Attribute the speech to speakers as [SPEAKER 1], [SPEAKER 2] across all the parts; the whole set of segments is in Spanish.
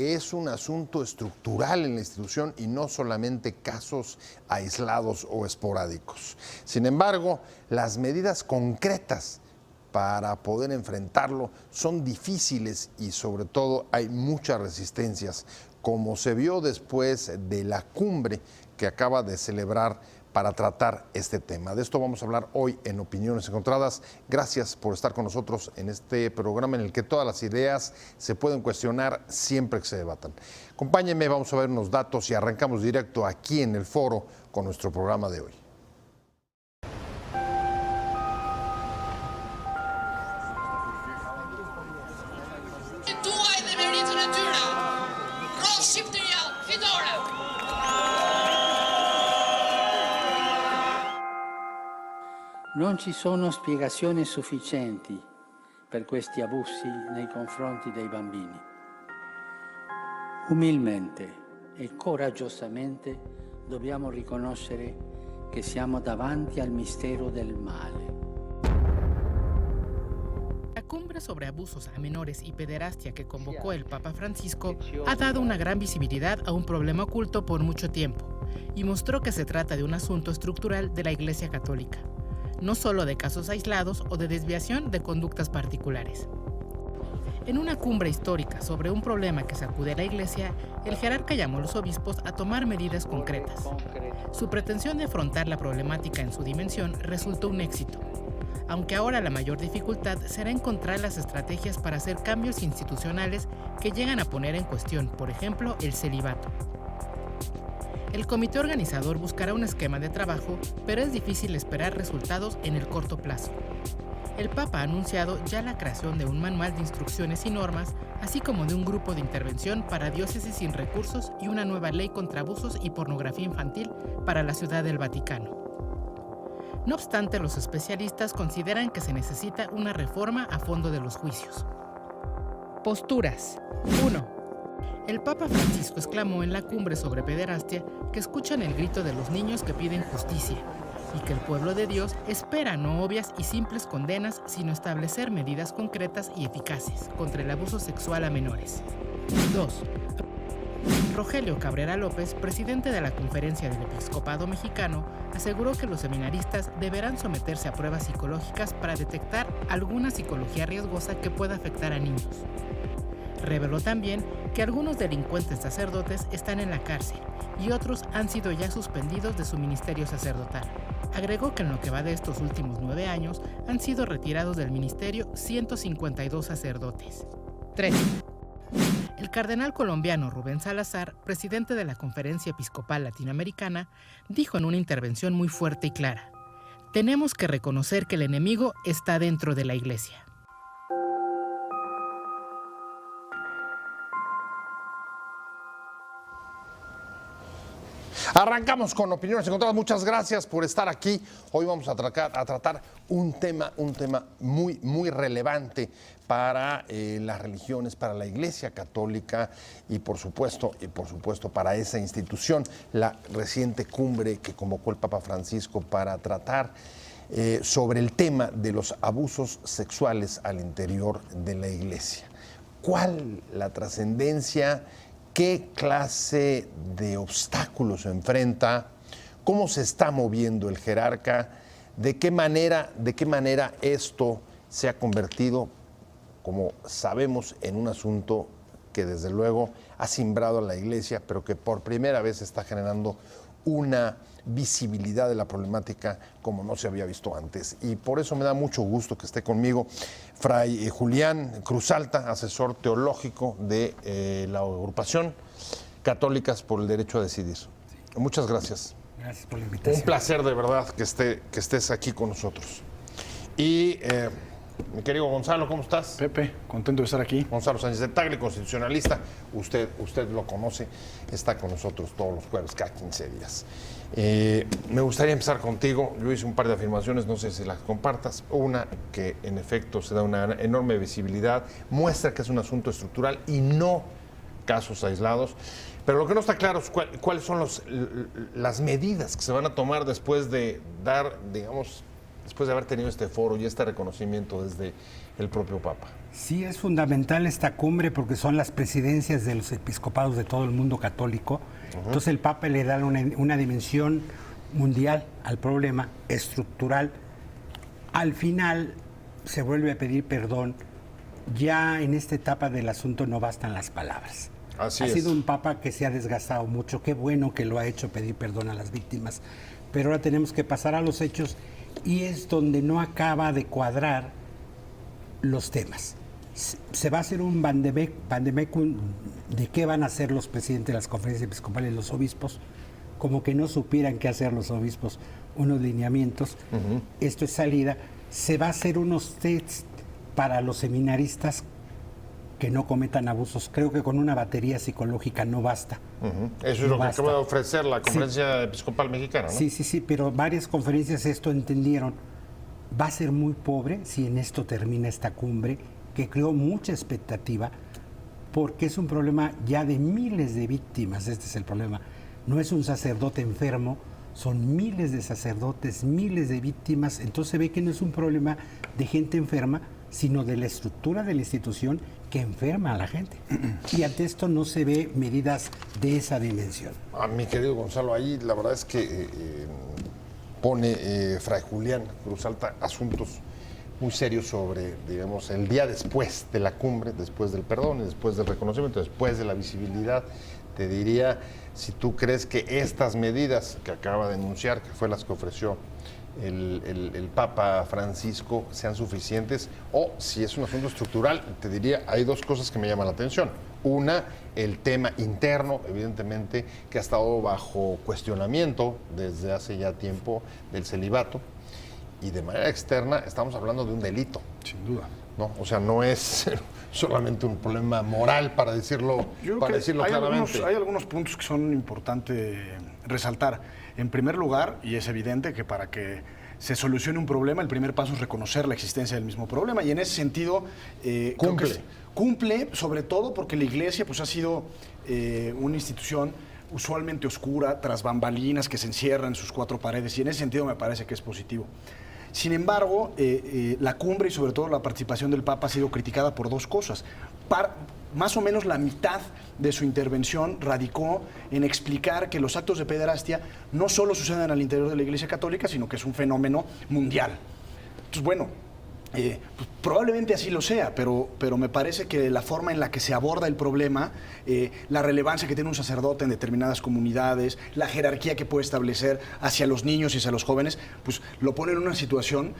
[SPEAKER 1] que es un asunto estructural en la institución y no solamente casos aislados o esporádicos. Sin embargo, las medidas concretas para poder enfrentarlo son difíciles y sobre todo hay muchas resistencias, como se vio después de la cumbre que acaba de celebrar para tratar este tema. De esto vamos a hablar hoy en Opiniones Encontradas. Gracias por estar con nosotros en este programa en el que todas las ideas se pueden cuestionar siempre que se debatan. Acompáñenme, vamos a ver unos datos y arrancamos directo aquí en el foro con nuestro programa de hoy.
[SPEAKER 2] Non ci sono spiegazioni sufficienti per questi abusi nei confronti dei bambini. Umilmente e coraggiosamente dobbiamo riconoscere che siamo davanti al mistero del male.
[SPEAKER 3] La cumbre sobre abusos a menores y pederastia que convocó el Papa Francisco ha dado una gran visibilidad a un problema oculto por mucho tiempo y mostró que se trata de un asunto estructural de la Iglesia Católica, no solo de casos aislados o de desviación de conductas particulares. En una cumbre histórica sobre un problema que sacude a la Iglesia, el jerarca llamó a los obispos a tomar medidas concretas. Su pretensión de afrontar la problemática en su dimensión resultó un éxito, aunque ahora la mayor dificultad será encontrar las estrategias para hacer cambios institucionales que llegan a poner en cuestión, por ejemplo, el celibato. El comité organizador buscará un esquema de trabajo, pero es difícil esperar resultados en el corto plazo. El Papa ha anunciado ya la creación de un manual de instrucciones y normas, así como de un grupo de intervención para diócesis sin recursos y una nueva ley contra abusos y pornografía infantil para la Ciudad del Vaticano. No obstante, los especialistas consideran que se necesita una reforma a fondo de los juicios. Posturas. 1. El Papa Francisco exclamó en la cumbre sobre pederastia que escuchan el grito de los niños que piden justicia y que el pueblo de Dios espera no obvias y simples condenas, sino establecer medidas concretas y eficaces contra el abuso sexual a menores. 2. Rogelio Cabrera López, presidente de la Conferencia del Episcopado Mexicano, aseguró que los seminaristas deberán someterse a pruebas psicológicas para detectar alguna psicología riesgosa que pueda afectar a niños. Reveló también que algunos delincuentes sacerdotes están en la cárcel y otros han sido ya suspendidos de su ministerio sacerdotal. Agregó que en lo que va de estos últimos 9 años han sido retirados del ministerio 152 sacerdotes. 3. El cardenal colombiano Rubén Salazar, presidente de la Conferencia Episcopal Latinoamericana, dijo en una intervención muy fuerte y clara: tenemos que reconocer que el enemigo está dentro de la Iglesia.
[SPEAKER 1] Arrancamos con Opiniones Encontradas. Muchas gracias por estar aquí. Hoy vamos a tratar un tema muy relevante para las religiones, para la Iglesia Católica y por supuesto para esa institución, la reciente cumbre que convocó el Papa Francisco para tratar sobre el tema de los abusos sexuales al interior de la Iglesia. ¿Cuál la trascendencia? ¿Qué clase de obstáculos se enfrenta? ¿Cómo se está moviendo el jerarca? ¿De qué manera esto se ha convertido, como sabemos, en un asunto que desde luego ha cimbrado a la Iglesia, pero que por primera vez está generando una visibilidad de la problemática como no se había visto antes? Y por eso me da mucho gusto que esté conmigo Fray Julián Cruzalta, asesor teológico de la agrupación Católicas por el Derecho a Decidir. Muchas gracias.
[SPEAKER 4] Gracias por la invitación.
[SPEAKER 1] Un placer de verdad que estés aquí con nosotros. Y mi querido Gonzalo, ¿cómo estás?
[SPEAKER 4] Pepe, contento de estar aquí.
[SPEAKER 1] Gonzalo Sánchez de Tagle, constitucionalista. Usted lo conoce, está con nosotros todos los jueves, cada 15 días. Me gustaría empezar contigo. Yo hice un par de afirmaciones, no sé si las compartas. Una, que en efecto se da una enorme visibilidad, muestra que es un asunto estructural y no casos aislados. Pero lo que no está claro es cuáles son las medidas que se van a tomar después de haber tenido este foro y este reconocimiento desde el propio Papa.
[SPEAKER 5] Sí, es fundamental esta cumbre porque son las presidencias de los episcopados de todo el mundo católico. Entonces el Papa le da una dimensión mundial al problema, estructural. Al final se vuelve a pedir perdón. Ya en esta etapa del asunto no bastan las palabras. Ha sido un Papa que se ha desgastado mucho. Qué bueno que lo ha hecho pedir perdón a las víctimas. Pero ahora tenemos que pasar a los hechos y es donde no acaba de cuadrar los temas. Se va a hacer un vandemecum de qué van a hacer los presidentes de las conferencias episcopales, los obispos, como que no supieran qué hacer los obispos, unos lineamientos. Esto es salida. Se va a hacer unos tests para los seminaristas que no cometan abusos. Creo que con una batería psicológica no basta.
[SPEAKER 1] Eso es lo que acaba de ofrecer la Conferencia Episcopal Mexicana, ¿no?
[SPEAKER 5] Sí, pero varias conferencias esto entendieron. Va a ser muy pobre si en esto termina esta cumbre, que creó mucha expectativa, porque es un problema ya de miles de víctimas. Este es el problema. No es un sacerdote enfermo, son miles de sacerdotes, miles de víctimas. Entonces se ve que no es un problema de gente enferma, sino de la estructura de la institución que enferma a la gente. Y ante esto no se ve medidas de esa dimensión.
[SPEAKER 1] Mi querido Gonzalo, ahí la verdad es que pone Fray Julián Cruz Alta asuntos muy serios sobre, digamos, el día después de la cumbre, después del perdón, después del reconocimiento, después de la visibilidad. Te diría, si tú crees que estas medidas que acaba de anunciar, que fue las que ofreció el Papa Francisco, sean suficientes, o si es un asunto estructural, te diría, hay dos cosas que me llaman la atención. Una, el tema interno, evidentemente, que ha estado bajo cuestionamiento desde hace ya tiempo del celibato, y de manera externa estamos hablando de un delito.
[SPEAKER 4] Sin duda.
[SPEAKER 1] ¿No? O sea, no es solamente un problema moral, para decirlo, claramente.
[SPEAKER 4] Hay algunos puntos que son importantes resaltar. En primer lugar, y es evidente que para que se solucione un problema, el primer paso es reconocer la existencia del mismo problema, y en ese sentido cumple, sobre todo porque la Iglesia pues, ha sido una institución usualmente oscura, tras bambalinas, que se encierra en sus cuatro paredes, y en ese sentido me parece que es positivo. Sin embargo, la cumbre y sobre todo la participación del Papa ha sido criticada por dos cosas. Más o menos la mitad de su intervención radicó en explicar que los actos de pederastia no solo suceden al interior de la Iglesia Católica, sino que es un fenómeno mundial. Entonces, bueno, pues probablemente así lo sea, pero me parece que la forma en la que se aborda el problema, la relevancia que tiene un sacerdote en determinadas comunidades, la jerarquía que puede establecer hacia los niños y hacia los jóvenes, pues lo pone en una situación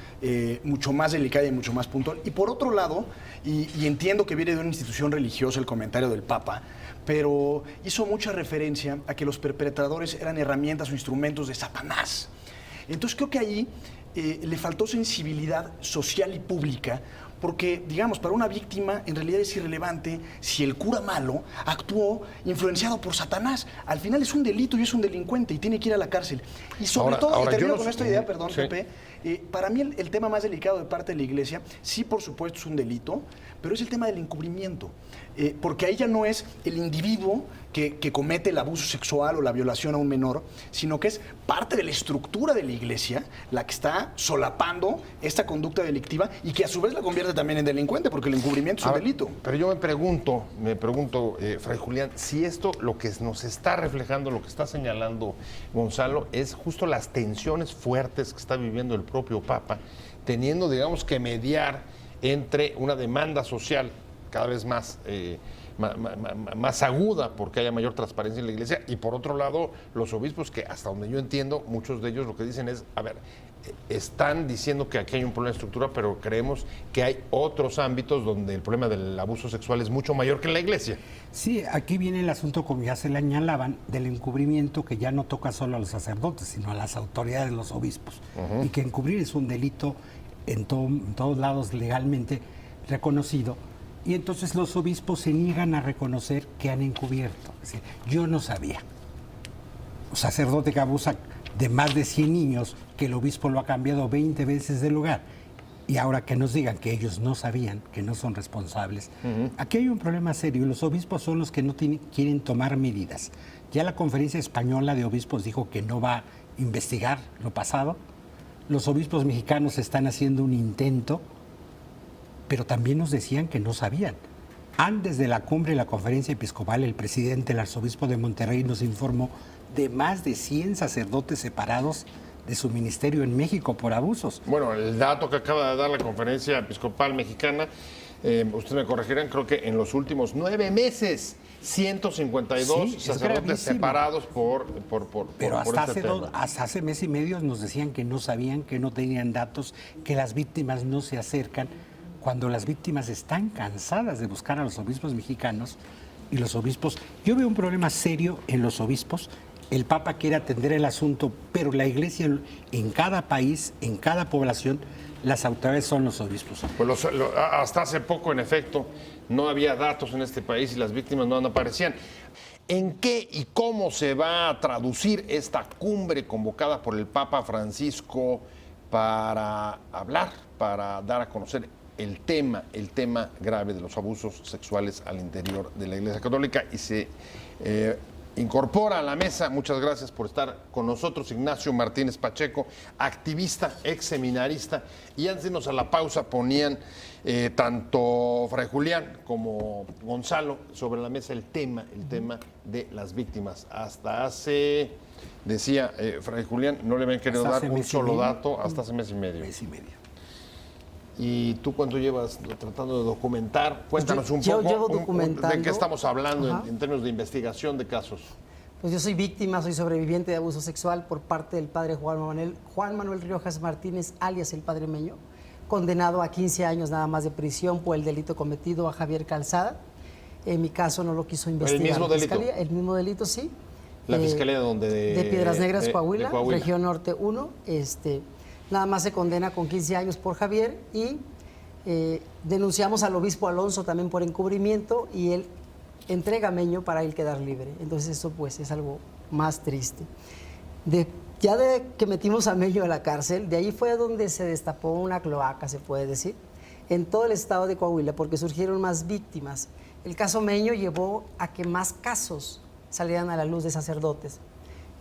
[SPEAKER 4] mucho más delicada y mucho más puntual. Y por otro lado, y entiendo que viene de una institución religiosa el comentario del Papa, pero hizo mucha referencia a que los perpetradores eran herramientas o instrumentos de Satanás. Entonces creo que ahí le faltó sensibilidad social y pública, porque, digamos, para una víctima en realidad es irrelevante si el cura malo actuó influenciado por Satanás. Al final es un delito y es un delincuente y tiene que ir a la cárcel. Y sobre todo, y termino con esta idea, perdón, sí. Pepe, para mí el tema más delicado de parte de la Iglesia, sí, por supuesto, es un delito, pero es el tema del encubrimiento. Porque ahí ya no es el individuo que comete el abuso sexual o la violación a un menor, sino que es parte de la estructura de la Iglesia la que está solapando esta conducta delictiva y que a su vez la convierte también en delincuente, porque el encubrimiento es un delito. Pero yo me pregunto,
[SPEAKER 1] Fray Julián, si esto lo que nos está reflejando, lo que está señalando Gonzalo, es justo las tensiones fuertes que está viviendo el propio Papa, teniendo, digamos, que mediar entre una demanda social cada vez más aguda porque haya mayor transparencia en la Iglesia, y por otro lado los obispos, que hasta donde yo entiendo, muchos de ellos lo que dicen es, a ver, están diciendo que aquí hay un problema de estructura, pero creemos que hay otros ámbitos donde el problema del abuso sexual es mucho mayor que en la Iglesia.
[SPEAKER 5] Sí, aquí viene el asunto, como ya se le añalaban, del encubrimiento, que ya no toca solo a los sacerdotes, sino a las autoridades de los obispos, y que encubrir es un delito en todos lados legalmente reconocido. Y entonces los obispos se niegan a reconocer que han encubierto. Es decir, yo no sabía. Un sacerdote que abusa de más de 100 niños, que el obispo lo ha cambiado 20 veces de lugar, y ahora que nos digan que ellos no sabían, que no son responsables. Aquí hay un problema serio, y los obispos son los que no quieren tomar medidas. Ya la Conferencia Española de Obispos dijo que no va a investigar lo pasado. Los obispos mexicanos están haciendo un intento pero también nos decían que no sabían. Antes de la cumbre de la conferencia episcopal, el presidente, el arzobispo de Monterrey, nos informó de más de 100 sacerdotes separados de su ministerio en México por abusos.
[SPEAKER 1] Bueno, el dato que acaba de dar la conferencia episcopal mexicana, ustedes me corregirán, creo que en los últimos 9 meses, 152
[SPEAKER 5] Sí,
[SPEAKER 1] sacerdotes separados
[SPEAKER 5] Pero
[SPEAKER 1] por
[SPEAKER 5] hasta
[SPEAKER 1] este tema.
[SPEAKER 5] hasta hace mes y medio nos decían que no sabían, que no tenían datos, que las víctimas no se acercan, cuando las víctimas están cansadas de buscar a los obispos mexicanos y los obispos. Yo veo un problema serio en los obispos. El Papa quiere atender el asunto, pero la Iglesia en cada país, en cada población, las autoridades son los obispos.
[SPEAKER 1] Pues hasta hace poco, en efecto, no había datos en este país y las víctimas no aparecían. ¿En qué y cómo se va a traducir esta cumbre convocada por el Papa Francisco para hablar, para dar a conocer el tema grave de los abusos sexuales al interior de la Iglesia Católica? Y se incorpora a la mesa, muchas gracias por estar con nosotros, Ignacio Martínez Pacheco, activista, ex seminarista, y antes de irnos a la pausa ponían tanto Fray Julián como Gonzalo sobre la mesa el tema de las víctimas. Hasta hace, decía Fray Julián, no le habían querido dar un solo dato hasta hace mes y medio.
[SPEAKER 5] Mes y medio.
[SPEAKER 1] ¿Y tú cuánto llevas tratando de documentar? Cuéntanos un
[SPEAKER 6] yo
[SPEAKER 1] poco
[SPEAKER 6] llevo documentando.
[SPEAKER 1] de qué estamos hablando en términos de investigación de casos.
[SPEAKER 6] Pues yo soy víctima, soy sobreviviente de abuso sexual por parte del padre Juan Manuel Riojas Martínez, alias el Padre Meño, condenado a 15 años nada más de prisión por el delito cometido a Javier Calzada. En mi caso no lo quiso investigar.
[SPEAKER 1] ¿El mismo
[SPEAKER 6] la
[SPEAKER 1] delito?
[SPEAKER 6] Fiscalía, el mismo delito, sí.
[SPEAKER 1] ¿La Fiscalía de dónde?
[SPEAKER 6] De Piedras Negras,
[SPEAKER 1] de
[SPEAKER 6] Coahuila,
[SPEAKER 1] Coahuila.
[SPEAKER 6] Región Norte 1. Nada más se condena con 15 años por Javier y denunciamos al obispo Alonso también por encubrimiento y él entrega a Meño para él quedar libre. Entonces eso pues es algo más triste. Ya de que metimos a Meño a la cárcel, de ahí fue donde se destapó una cloaca, se puede decir, en todo el estado de Coahuila, porque surgieron más víctimas. El caso Meño llevó a que más casos salieran a la luz de sacerdotes.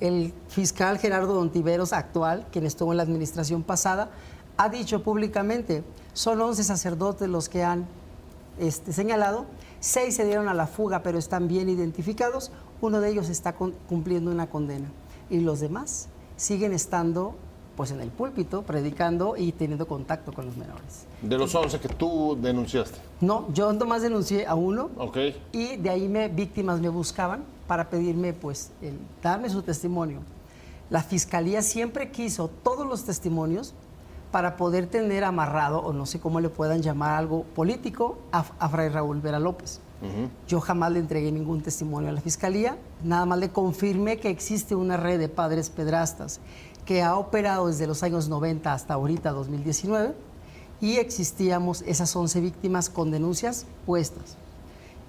[SPEAKER 6] El fiscal Gerardo Ontiveros, actual, quien estuvo en la administración pasada, ha dicho públicamente, son 11 sacerdotes los que han señalado, 6 se dieron a la fuga, pero están bien identificados, uno de ellos está cumpliendo una condena, y los demás siguen estando pues en el púlpito, predicando y teniendo contacto con los menores.
[SPEAKER 1] De los 11 que tú denunciaste.
[SPEAKER 6] No, yo nomás denuncié a uno,
[SPEAKER 1] Ok.
[SPEAKER 6] y de ahí víctimas me buscaban para pedirme, pues, darme su testimonio. La Fiscalía siempre quiso todos los testimonios para poder tener amarrado, o no sé cómo le puedan llamar, algo político a Fray Raúl Vera López. Yo jamás le entregué ningún testimonio a la Fiscalía, nada más le confirmé que existe una red de padres pedrastas que ha operado desde los años 90 hasta ahorita, 2019, y existíamos esas 11 víctimas con denuncias puestas.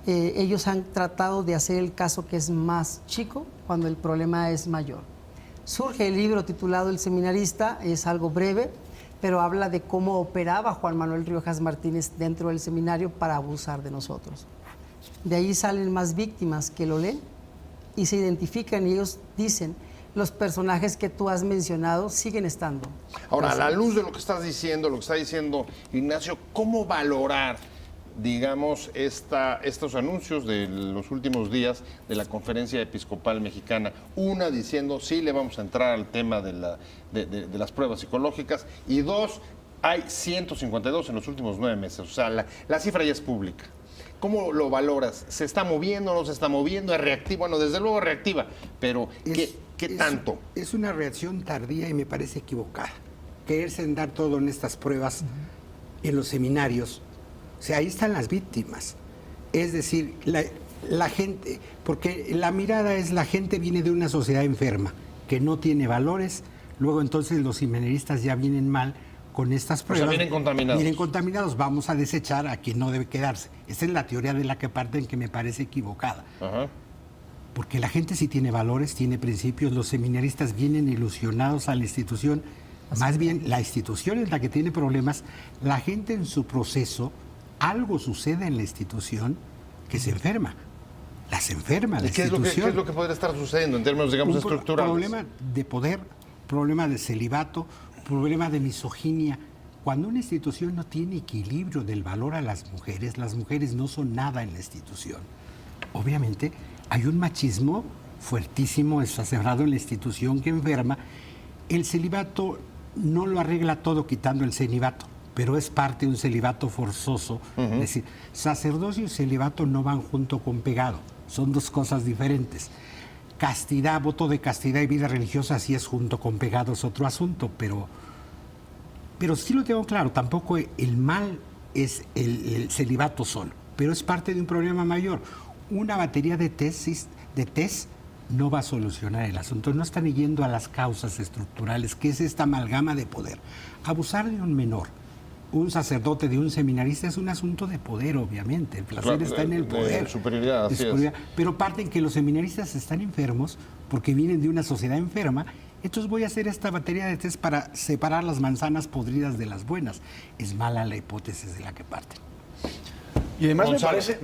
[SPEAKER 6] Ellos han tratado de hacer el caso que es más chico cuando el problema es mayor. Surge el libro titulado El Seminarista, es algo breve, pero habla de cómo operaba Juan Manuel Riojas Martínez dentro del seminario para abusar de nosotros. De ahí salen más víctimas que lo leen y se identifican y ellos dicen, los personajes que tú has mencionado siguen estando.
[SPEAKER 1] Ahora, a la luz de lo que estás diciendo, lo que está diciendo Ignacio, ¿cómo valorar, digamos, estos anuncios de los últimos días de la Conferencia Episcopal Mexicana? Una, diciendo, sí, le vamos a entrar al tema de las pruebas psicológicas, y dos, hay 152 en los últimos 9 meses, o sea, la cifra ya es pública. ¿Cómo lo valoras? ¿Se está moviendo, no se está moviendo? ¿Es reactiva? Bueno, desde luego reactiva, pero ¿qué tanto?
[SPEAKER 5] Es una reacción tardía y me parece equivocada. Quererse dar todo en estas pruebas en los seminarios. O sea, ahí están las víctimas. Es decir, la gente, porque la mirada es la gente viene de una sociedad enferma, que no tiene valores, luego entonces los seminaristas ya vienen mal con estas pruebas.
[SPEAKER 1] O sea, vienen contaminados.
[SPEAKER 5] Vienen contaminados, vamos a desechar a quien no debe quedarse. Esa es la teoría de la que parten, que me parece equivocada.
[SPEAKER 1] Ajá.
[SPEAKER 5] Porque la gente sí tiene valores, tiene principios, los seminaristas vienen ilusionados a la institución. Más bien, la institución es la que tiene problemas. La gente en su proceso, algo sucede en la institución que se enferma. Las enferma la institución.
[SPEAKER 1] ¿Qué es lo que podría estar sucediendo en términos, digamos, estructurales?
[SPEAKER 5] Problema de poder, problema de celibato, problema de misoginia. Cuando una institución no tiene equilibrio del valor a las mujeres no son nada en la institución. Obviamente hay un machismo fuertísimo, exacerbado en la institución que enferma. El celibato no lo arregla todo quitando el celibato, pero es parte de un celibato forzoso. Es decir, sacerdocio y celibato no van junto con pegado, son dos cosas diferentes. Castidad, voto de castidad y vida religiosa sí es junto con pegado, es otro asunto, pero sí lo tengo claro, tampoco el mal es el celibato solo, pero es parte de un problema mayor. Una batería de test no va a solucionar el asunto, no están yendo a las causas estructurales, que es esta amalgama de poder. Abusar de un menor, un sacerdote, de un seminarista, es un asunto de poder, obviamente. El placer está en el poder.
[SPEAKER 1] De superioridad, así es.
[SPEAKER 5] Pero parten que los seminaristas están enfermos porque vienen de una sociedad enferma. Entonces voy a hacer esta batería de test para separar las manzanas podridas de las buenas. Es mala la hipótesis de la que parten.
[SPEAKER 4] Y además me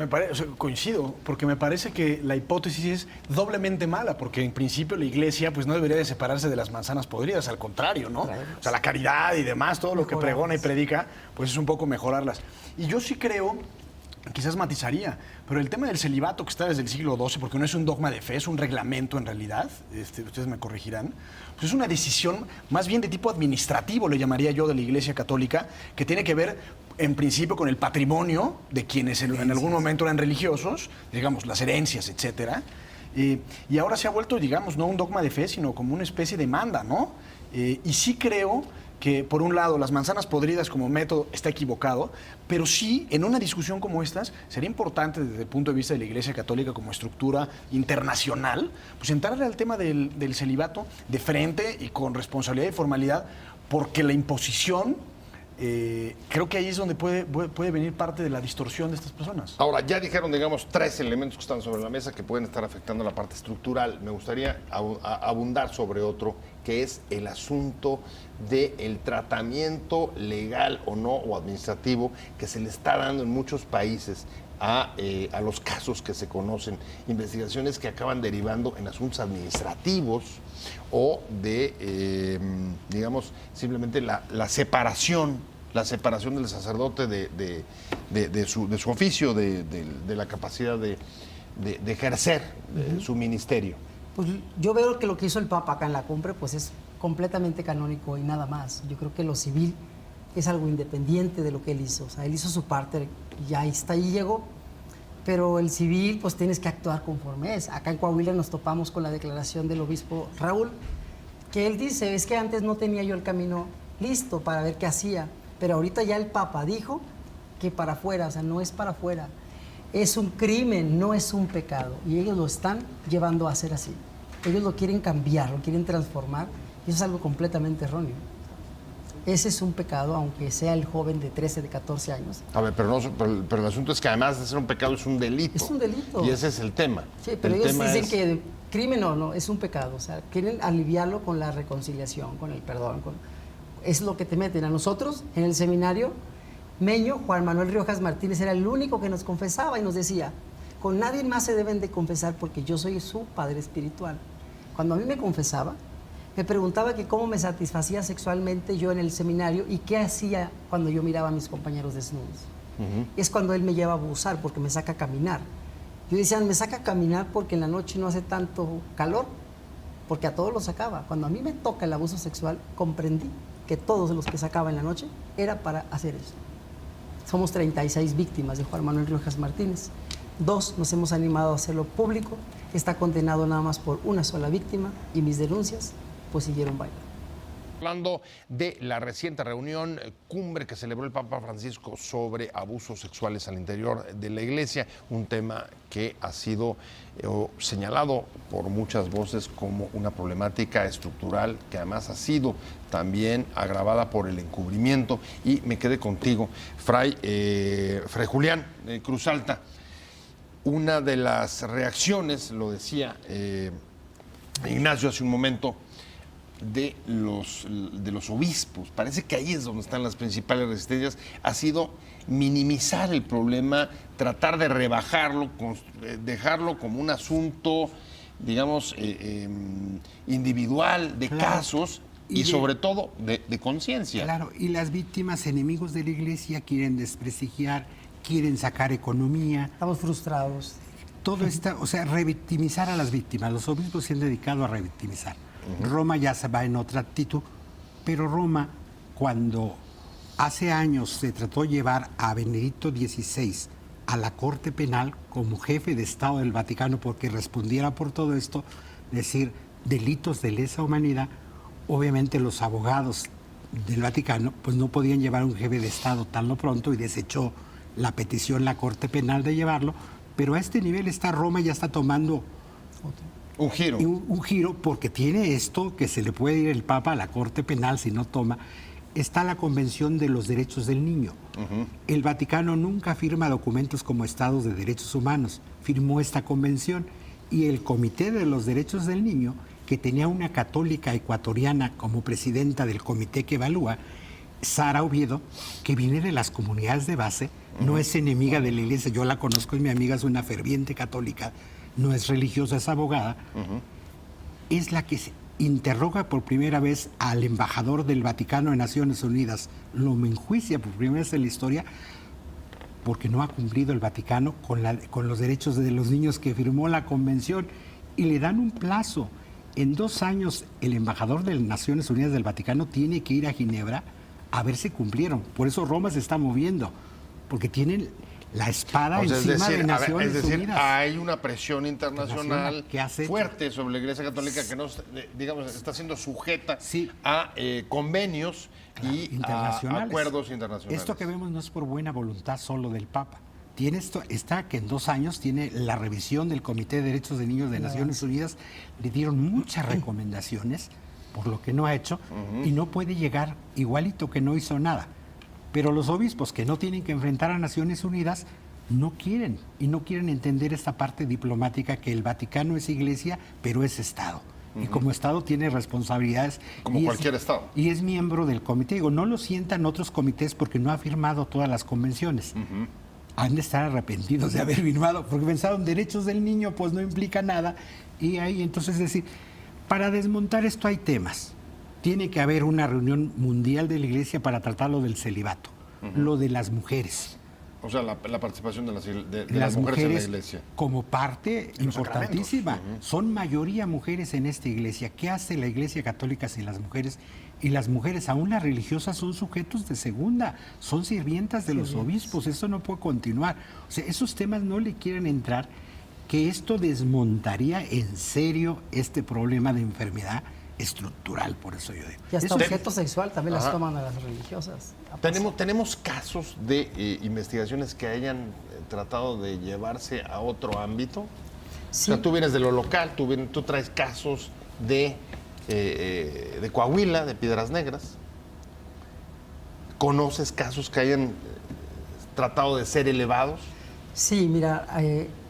[SPEAKER 4] parece, o sea, coincido, porque me parece que la hipótesis es doblemente mala, porque en principio la Iglesia pues no debería de separarse de las manzanas podridas, al contrario, ¿no? Claro. O sea, la caridad y demás, todo lo que pregona y predica, pues es un poco mejorarlas. Y yo sí creo, quizás matizaría, pero el tema del celibato que está desde el siglo XII, porque no es un dogma de fe, es un reglamento en realidad, ustedes me corregirán, pues es una decisión más bien de tipo administrativo, le llamaría yo, de la Iglesia Católica, que tiene que ver en principio con el patrimonio de quienes en algún momento eran religiosos, digamos, las herencias, etcétera. Y ahora se ha vuelto, digamos, no un dogma de fe, sino como una especie de manda, ¿no? Y sí creo que, por un lado, las manzanas podridas como método está equivocado, pero sí, en una discusión como estas, sería importante desde el punto de vista de la Iglesia Católica como estructura internacional, pues entrarle al tema del celibato de frente y con responsabilidad y formalidad, porque la imposición, creo que ahí es donde puede venir parte de la distorsión de estas personas.
[SPEAKER 1] Ahora, ya dijeron, digamos, 3 elementos que están sobre la mesa que pueden estar afectando la parte estructural. Me gustaría abundar sobre otro, que es el asunto del tratamiento legal o no, o administrativo, que se le está dando en muchos países a los casos que se conocen, investigaciones que acaban derivando en asuntos administrativos o de, digamos, simplemente la separación del sacerdote de su oficio, de la capacidad de ejercer su ministerio.
[SPEAKER 6] Pues yo veo que lo que hizo el Papa acá en la cumbre pues es completamente canónico y nada más. Yo creo que lo civil es algo independiente de lo que él hizo. O sea, él hizo su parte, ya hasta ahí llegó, pero el civil pues tienes que actuar conforme es. Acá en Coahuila nos topamos con la declaración del obispo Raúl, que él dice, es que antes no tenía yo el camino listo para ver qué hacía, pero ahorita ya el Papa dijo que para afuera, o sea, no es para afuera. Es un crimen, no es un pecado. Y ellos lo están llevando a hacer así. Ellos lo quieren cambiar, lo quieren transformar, y eso es algo completamente erróneo. Ese es un pecado, aunque sea el joven de 13, de 14 años.
[SPEAKER 1] A ver, pero el asunto es que además de ser un pecado es un delito.
[SPEAKER 6] Es un delito.
[SPEAKER 1] Y ese es el tema.
[SPEAKER 6] Sí, pero ellos dicen que crimen o no, es un pecado. O sea, quieren aliviarlo con la reconciliación, con el perdón. Es lo que te meten. A nosotros, en el seminario, Meño, Juan Manuel Riojas Martínez, era el único que nos confesaba y nos decía, con nadie más se deben de confesar porque yo soy su padre espiritual. Cuando a mí me confesaba, me preguntaba que cómo me satisfacía sexualmente yo en el seminario y qué hacía cuando yo miraba a mis compañeros desnudos. Es cuando él me lleva a abusar porque me saca a caminar. Yo decía, me saca a caminar porque en la noche no hace tanto calor, porque a todos los sacaba. Cuando a mí me toca el abuso sexual, comprendí que todos los que sacaba en la noche era para hacer eso. Somos 36 víctimas de Juan Manuel Riojas Martínez. 2 nos hemos animado a hacerlo público. Está condenado nada más por una sola víctima y mis denuncias pues siguieron bailando.
[SPEAKER 1] Hablando de la reciente reunión cumbre que celebró el Papa Francisco sobre abusos sexuales al interior de la Iglesia, un tema que ha sido señalado por muchas voces como una problemática estructural que además ha sido también agravada por el encubrimiento. Y me quedé contigo, Fray Julián Cruz Alta. Una de las reacciones, lo decía Ignacio hace un momento, de los obispos, parece que ahí es donde están las principales resistencias, ha sido minimizar el problema, tratar de rebajarlo, dejarlo como un asunto, digamos, individual, de casos, y sobre todo de conciencia.
[SPEAKER 5] Claro, y las víctimas, enemigos de la iglesia, quieren desprestigiar, quieren sacar economía.
[SPEAKER 6] Estamos frustrados.
[SPEAKER 5] Todo está, o sea, revictimizar a las víctimas. Los obispos se han dedicado a revictimizar. Roma ya se va en otra actitud, pero Roma, cuando hace años se trató de llevar a Benedicto XVI a la Corte Penal como jefe de Estado del Vaticano porque respondiera por todo esto, decir, delitos de lesa humanidad, obviamente los abogados del Vaticano pues no podían llevar a un jefe de Estado tan lo pronto y desechó la petición la Corte Penal de llevarlo, pero a este nivel está Roma, ya está tomando
[SPEAKER 1] un giro.
[SPEAKER 5] Un giro porque tiene esto que se le puede ir el Papa a la Corte Penal si no toma. Está la Convención de los Derechos del Niño. El Vaticano nunca firma documentos como Estados de Derechos Humanos. Firmó esta convención y el Comité de los Derechos del Niño, que tenía una católica ecuatoriana como presidenta del comité que evalúa, Sara Oviedo, que viene de las comunidades de base, no es enemiga de la iglesia, yo la conozco, es mi amiga, es una ferviente católica, no es religiosa, es abogada, es la que interroga por primera vez al embajador del Vaticano en Naciones Unidas, lo enjuicia por primera vez en la historia porque no ha cumplido el Vaticano con los derechos de los niños que firmó la convención y le dan un plazo. En 2 años el embajador de las Naciones Unidas del Vaticano tiene que ir a Ginebra a ver si cumplieron. Por eso Roma se está moviendo, porque tienen la espada encima de Naciones Unidas.
[SPEAKER 1] Hay una presión internacional
[SPEAKER 5] que hace
[SPEAKER 1] fuerte sobre la Iglesia Católica que no, digamos, está siendo sujeta a convenios y a acuerdos internacionales.
[SPEAKER 5] Esto que vemos no es por buena voluntad solo del Papa. Tiene está que en 2 años tiene la revisión del Comité de Derechos de Niños de Naciones Unidas. Le dieron muchas recomendaciones por lo que no ha hecho y no puede llegar igualito que no hizo nada. Pero los obispos que no tienen que enfrentar a Naciones Unidas no quieren entender esta parte diplomática que el Vaticano es iglesia, pero es Estado. Y como Estado tiene responsabilidades.
[SPEAKER 1] Como cualquier Estado.
[SPEAKER 5] Y es miembro del comité. Digo, no lo sientan otros comités porque no ha firmado todas las convenciones. Han de estar arrepentidos de haber firmado, porque pensaron derechos del niño, pues no implica nada. Y ahí entonces decir, para desmontar esto hay temas. Tiene que haber una reunión mundial de la Iglesia para tratar lo del celibato, lo de las mujeres.
[SPEAKER 1] O sea, la participación de las mujeres en la Iglesia.
[SPEAKER 5] Como parte importantísima. Son mayoría mujeres en esta Iglesia. ¿Qué hace la Iglesia Católica sin las mujeres? Y las mujeres, aún las religiosas, son sujetos de segunda, son sirvientas de los obispos. Eso no puede continuar. O sea, esos temas no le quieren entrar, que esto desmontaría en serio este problema de enfermedad estructural, por eso yo digo.
[SPEAKER 6] Y hasta objeto sexual también las toman a las religiosas.
[SPEAKER 1] Tenemos casos de investigaciones que hayan tratado de llevarse a otro ámbito. Sí. O sea, tú vienes de lo local, tú traes casos de Coahuila, de Piedras Negras. ¿Conoces casos que hayan tratado de ser elevados?
[SPEAKER 6] Sí, mira,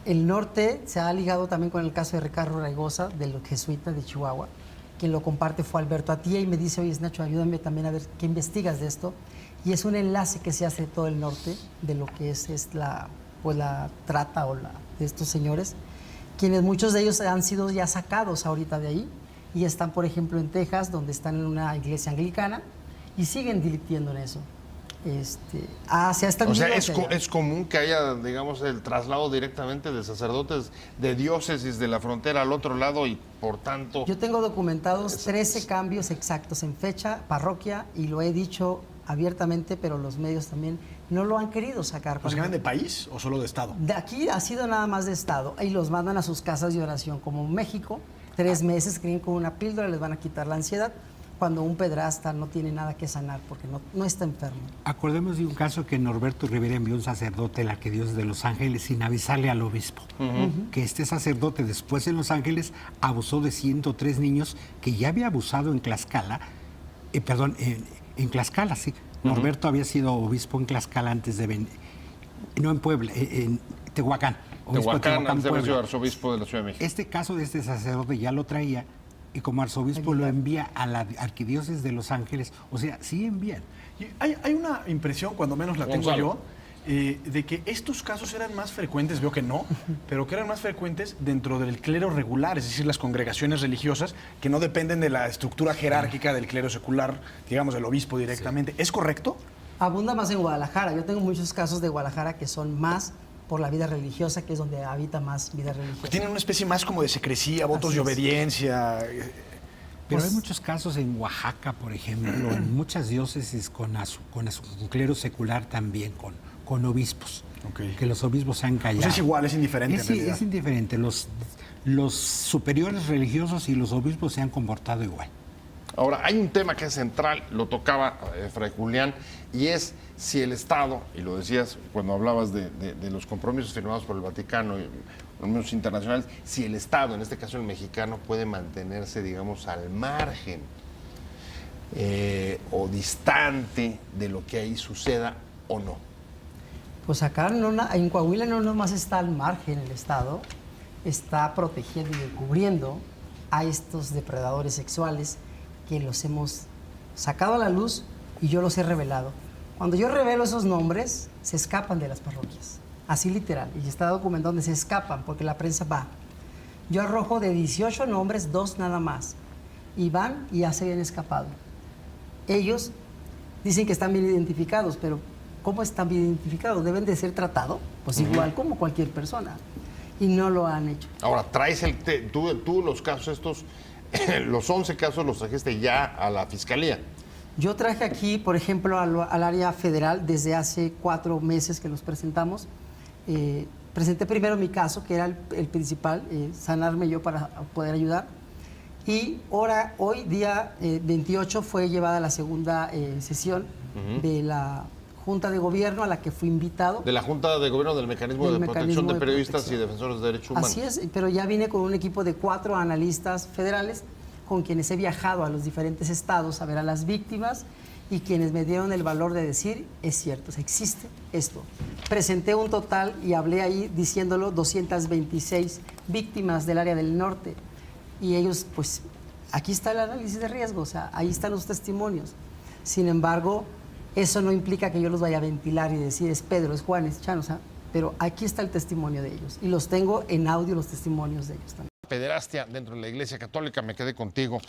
[SPEAKER 6] el norte se ha ligado también con el caso de Ricardo Raigosa, de los jesuitas de Chihuahua. Quien lo comparte fue Alberto Atía y me dice, oye, Nacho, ayúdame también a ver qué investigas de esto. Y es un enlace que se hace de todo el norte de lo que es la trata de estos señores, quienes muchos de ellos han sido ya sacados ahorita de ahí y están, por ejemplo, en Texas, donde están en una iglesia anglicana y siguen divirtiendo en eso. Hacia esta
[SPEAKER 1] o sea, es común que haya, digamos, el traslado directamente de sacerdotes de diócesis de la frontera al otro lado y por tanto...
[SPEAKER 6] Yo tengo documentados 13 cambios exactos en fecha, parroquia, y lo he dicho abiertamente, pero los medios también no lo han querido sacar.
[SPEAKER 4] ¿Los ganan de país o solo de Estado?
[SPEAKER 6] De aquí ha sido nada más de Estado y los mandan a sus casas de oración, como México, 3 meses, creen con una píldora les van a quitar la ansiedad, cuando un pedrasta no tiene nada que sanar porque no está enfermo.
[SPEAKER 5] Acordemos de un caso que Norberto Rivera envió un sacerdote a la que Dios de Los Ángeles sin avisarle al obispo. Que este sacerdote después en Los Ángeles abusó de 103 niños que ya había abusado en Tlaxcala, en Tlaxcala, sí. Norberto había sido obispo en Tlaxcala antes de no en Puebla, en Tehuacán.
[SPEAKER 1] Tehuacán, antes de haber sido arzobispo de la Ciudad de México.
[SPEAKER 5] Este caso de este sacerdote ya lo traía y como arzobispo lo envía a la arquidiócesis de Los Ángeles. O sea, sí envían.
[SPEAKER 4] Hay una impresión, cuando menos la tengo yo, de que estos casos eran más frecuentes, veo que no, pero que eran más frecuentes dentro del clero regular, es decir, las congregaciones religiosas que no dependen de la estructura jerárquica del clero secular, digamos, del obispo directamente. ¿Es correcto?
[SPEAKER 6] Abunda más en Guadalajara. Yo tengo muchos casos de Guadalajara que son más por la vida religiosa, que es donde habita más vida religiosa.
[SPEAKER 4] Tienen una especie más como de secrecía, votos
[SPEAKER 6] Así
[SPEAKER 4] de
[SPEAKER 6] es.
[SPEAKER 4] obediencia.
[SPEAKER 5] Pero
[SPEAKER 6] Pues-
[SPEAKER 5] hay muchos casos en Oaxaca, por ejemplo, en muchas diócesis con clero secular también, con obispos.
[SPEAKER 4] Ok.
[SPEAKER 5] Que los obispos se han callado.
[SPEAKER 4] Pues es igual, es indiferente en realidad.
[SPEAKER 5] Es indiferente. Los superiores religiosos y los obispos se han comportado igual.
[SPEAKER 1] Ahora, hay un tema que es central, lo tocaba Fray Julián, y es si el Estado, y lo decías cuando hablabas de los compromisos firmados por el Vaticano y compromisos internacionales, si el Estado, en este caso el mexicano, puede mantenerse, digamos, al margen o distante de lo que ahí suceda o no.
[SPEAKER 6] Pues acá en Coahuila no nomás está al margen el Estado, está protegiendo y cubriendo a estos depredadores sexuales que los hemos sacado a la luz y yo los he revelado. Cuando yo revelo esos nombres, se escapan de las parroquias, así literal, y está documentado donde se escapan porque la prensa va. Yo arrojo de 18 nombres, 2 nada más, y van y ya se habían escapado. Ellos dicen que están bien identificados, pero ¿cómo están bien identificados? ¿Deben de ser tratados? Pues igual como cualquier persona. Y no lo han hecho.
[SPEAKER 1] Ahora, traes tú los casos estos, los 11 casos los trajiste ya a la Fiscalía.
[SPEAKER 6] Yo traje aquí, por ejemplo, al área federal desde hace 4 meses que los presentamos. Presenté primero mi caso, que era el principal, sanarme yo para poder ayudar. Y hoy, día 28, fue llevada la segunda sesión de la Junta de Gobierno a la que fui invitado.
[SPEAKER 1] De la Junta de Gobierno del Mecanismo
[SPEAKER 6] Del
[SPEAKER 1] de Protección
[SPEAKER 6] Mecanismo
[SPEAKER 1] de
[SPEAKER 6] de
[SPEAKER 1] Periodistas
[SPEAKER 6] Protección.
[SPEAKER 1] y Defensores de Derechos Humanos.
[SPEAKER 6] Así es, pero ya vine con un equipo de 4 analistas federales con quienes he viajado a los diferentes estados a ver a las víctimas y quienes me dieron el valor de decir, es cierto, existe esto. Presenté un total y hablé ahí diciéndolo, 226 víctimas del área del norte. Y ellos, pues, aquí está el análisis de riesgo, o sea, ahí están los testimonios. Sin embargo, eso no implica que yo los vaya a ventilar y decir, es Pedro, es Juan, es Chano, o sea, pero aquí está el testimonio de ellos. Y los tengo en audio, los testimonios de ellos también.
[SPEAKER 1] Pederastia dentro de la Iglesia Católica, me quedé contigo.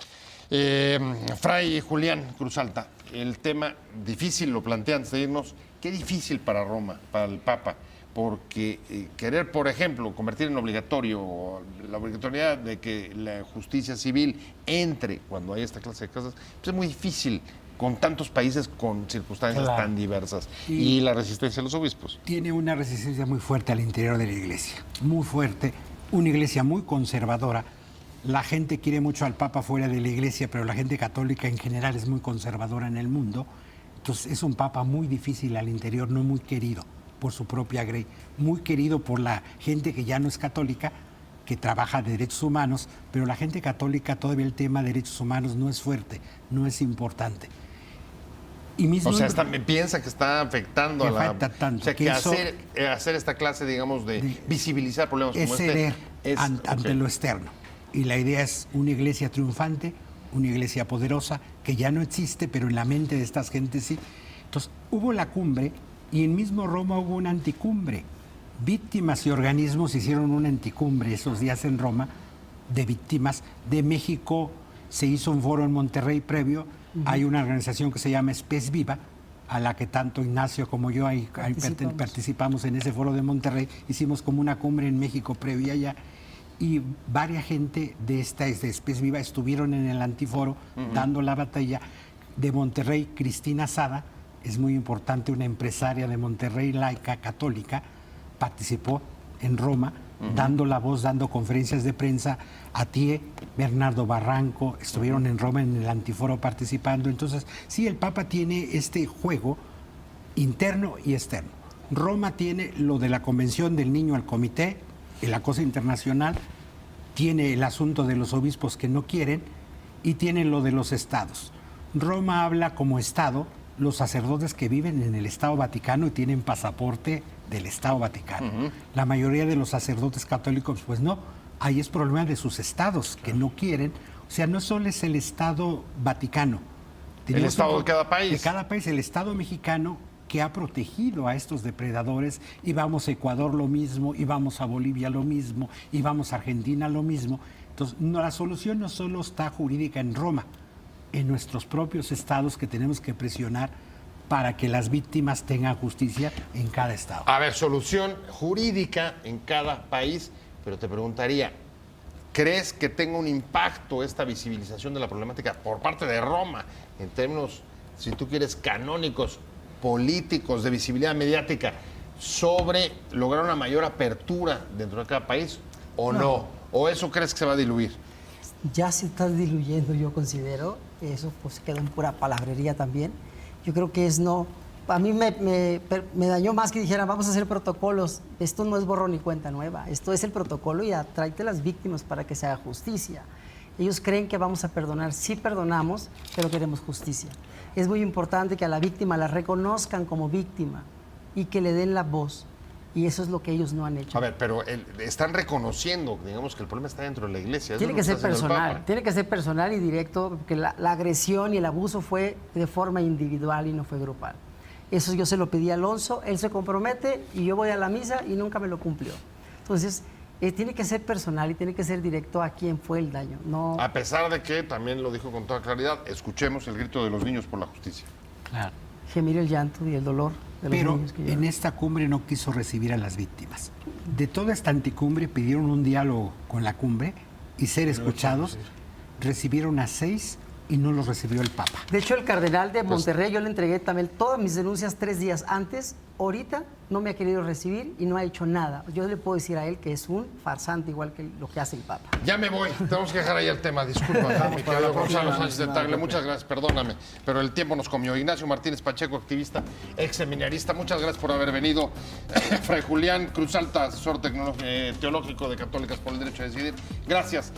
[SPEAKER 1] Fray Julián Cruzalta, el tema difícil, lo planteé antes de irnos, qué difícil para Roma, para el Papa, porque querer, por ejemplo, convertir en obligatorio la obligatoriedad de que la justicia civil entre cuando hay esta clase de cosas, pues es muy difícil con tantos países con circunstancias
[SPEAKER 5] Claro.
[SPEAKER 1] tan diversas y la resistencia de los obispos.
[SPEAKER 5] Tiene una resistencia muy fuerte al interior de la iglesia, muy fuerte, una iglesia muy conservadora. La gente quiere mucho al Papa fuera de la iglesia, pero la gente católica en general es muy conservadora en el mundo. Entonces es un Papa muy difícil al interior, no muy querido por su propia grey, muy querido por la gente que ya no es católica, que trabaja de derechos humanos, pero la gente católica todavía el tema de derechos humanos no es fuerte, no es importante. Y mismo
[SPEAKER 1] O sea, piensa que está afectando
[SPEAKER 5] Que
[SPEAKER 1] a la...
[SPEAKER 5] afecta tanto,
[SPEAKER 1] o sea,
[SPEAKER 5] que
[SPEAKER 1] que
[SPEAKER 5] eso-
[SPEAKER 1] hacer esta clase, digamos, de visibilizar problemas
[SPEAKER 5] es
[SPEAKER 1] como
[SPEAKER 5] ceder
[SPEAKER 1] este...
[SPEAKER 5] ante
[SPEAKER 1] ok.
[SPEAKER 5] lo externo. Y la idea es una iglesia triunfante, una iglesia poderosa, que ya no existe, pero en la mente de estas gentes sí. Entonces, hubo la cumbre y en mismo Roma hubo una anticumbre. Víctimas y organismos hicieron una anticumbre esos días en Roma de víctimas. De México se hizo un foro en Monterrey previo. Hay una organización que se llama Spes Viva, a la que tanto Ignacio como yo ahí participamos en ese foro de Monterrey. Hicimos como una cumbre en México previa ya. Y varias gente de esta de Spes Viva estuvieron en el antiforo dando la batalla. De Monterrey, Cristina Sada, es muy importante, una empresaria de Monterrey, laica, católica, participó en Roma, dando la voz, dando conferencias de prensa. Atié, Bernardo Barranco, estuvieron en Roma en el antiforo participando. Entonces, sí, el Papa tiene este juego interno y externo. Roma tiene lo de la Convención del Niño al Comité, la cosa internacional, tiene el asunto de los obispos que no quieren y tiene lo de los estados. Roma habla como estado los sacerdotes que viven en el Estado Vaticano y tienen pasaporte del Estado Vaticano. La mayoría de los sacerdotes católicos, pues no, ahí es problema de sus estados que no quieren. O sea, no solo es el Estado Vaticano.
[SPEAKER 1] El Estado de cada país.
[SPEAKER 5] De cada país, el Estado mexicano que ha protegido a estos depredadores, y vamos a Ecuador lo mismo, y vamos a Bolivia lo mismo, y vamos a Argentina lo mismo. Entonces, no, la solución no solo está jurídica en Roma, en nuestros propios estados, que tenemos que presionar para que las víctimas tengan justicia en cada estado.
[SPEAKER 1] A ver, solución jurídica en cada país, pero te preguntaría, ¿crees que tenga un impacto esta visibilización de la problemática por parte de Roma en términos, si tú quieres, canónicos, políticos, de visibilidad mediática, sobre lograr una mayor apertura dentro de cada país o no? ¿O eso crees que se va a diluir?
[SPEAKER 6] Ya se está diluyendo, yo considero. Eso pues quedó en pura palabrería también. Yo creo que es no. A mí me dañó más que dijeran, vamos a hacer protocolos. Esto no es borrón y cuenta nueva. Esto es el protocolo y tráete las víctimas para que se haga justicia. Ellos creen que vamos a perdonar. Sí perdonamos, pero queremos justicia. Es muy importante que a la víctima la reconozcan como víctima y que le den la voz. Y eso es lo que ellos no han hecho.
[SPEAKER 1] A ver, pero están reconociendo, digamos, que el problema está dentro de la iglesia.
[SPEAKER 6] Tiene que ser personal, tiene que ser personal y directo, porque la agresión y el abuso fue de forma individual y no fue grupal. Eso yo se lo pedí a Alonso, él se compromete y yo voy a la misa y nunca me lo cumplió. Entonces, tiene que ser personal y tiene que ser directo a quien fue el daño. No...
[SPEAKER 1] A pesar de que, también lo dijo con toda claridad, escuchemos el grito de los niños por la justicia.
[SPEAKER 5] Claro.
[SPEAKER 6] Gemir el llanto y el dolor de los
[SPEAKER 5] Pero
[SPEAKER 6] niños que
[SPEAKER 5] en
[SPEAKER 6] lloran.
[SPEAKER 5] esta cumbre no quiso recibir a las víctimas. De toda esta anticumbre pidieron un diálogo con la cumbre y ser escuchados. Recibieron a 6 y no los recibió el Papa.
[SPEAKER 6] De hecho, el cardenal de Monterrey, yo le entregué también todas mis denuncias 3 días antes. Ahorita no me ha querido recibir y no ha hecho nada. Yo le puedo decir a él que es un farsante, igual que lo que hace el Papa.
[SPEAKER 1] Ya me voy, tenemos que dejar ahí el tema. Disculpa, mi querido Gonzalo Sánchez de Tagle, muchas gracias, perdóname, pero el tiempo nos comió. Ignacio Martínez Pacheco, activista, ex seminarista, muchas gracias por haber venido. Fray Julián Cruz Alta, asesor teológico de Católicas por el Derecho a Decidir, gracias.